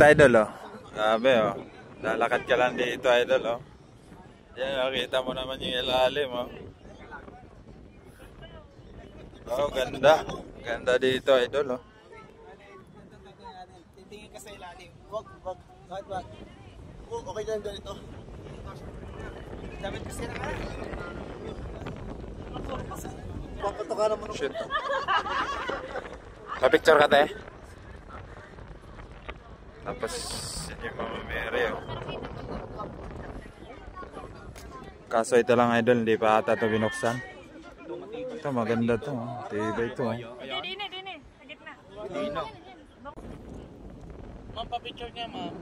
Ito idol oh. Sabi oh. Lalakad ka lang dito idol oh. Yan, nakita mo naman yung ilalim oh. Oh, ganda. Ganda dito idol oh. Titingin ka sa ilalim. Wag. Okay lang ganito. Dapat kasi na ka. Papato ka naman. Shit. Pa-picture ka te. Tapos yung Mama Mary oh. Kaso ito lang idol, hindi pa ata ito binuksan. Ito maganda to oh. Tibay ito oh. Dini. Sa gitna. Dino. Ma'am, pa-picture niya ma'am.